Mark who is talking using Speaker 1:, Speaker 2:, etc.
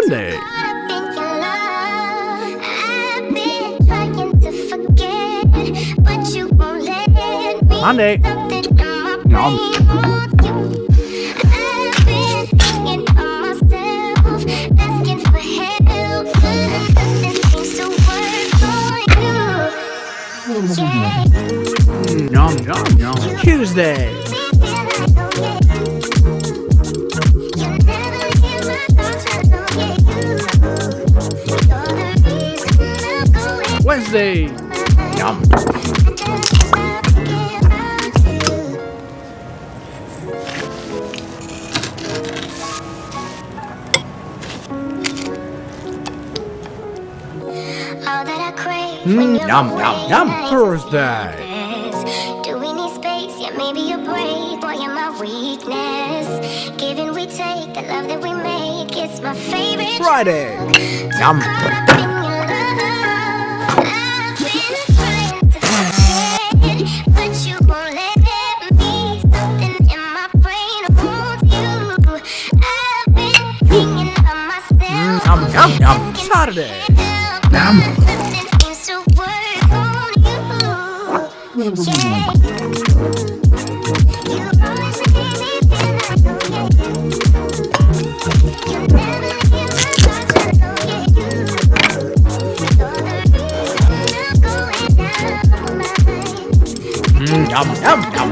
Speaker 1: Sunday. Monday. Yum. Yum, yum, yum. Tuesday. Wednesday. Yum. Yum, yum, yum. Thursday.
Speaker 2: Do we need space? Yeah, maybe a break. Boy, you're my weakness. Giving we take, the love that we make. It's my favorite.
Speaker 1: Friday. Yum. Yum, yum, yum. Saturday. Yum.